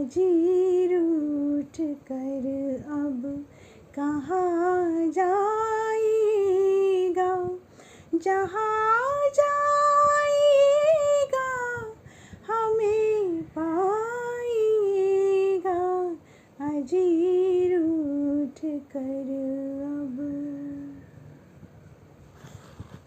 अजीर उठ कर अब कहाँ जाएगा, जहाँ जाएगा हमें पाएगा, अजीर उठ कर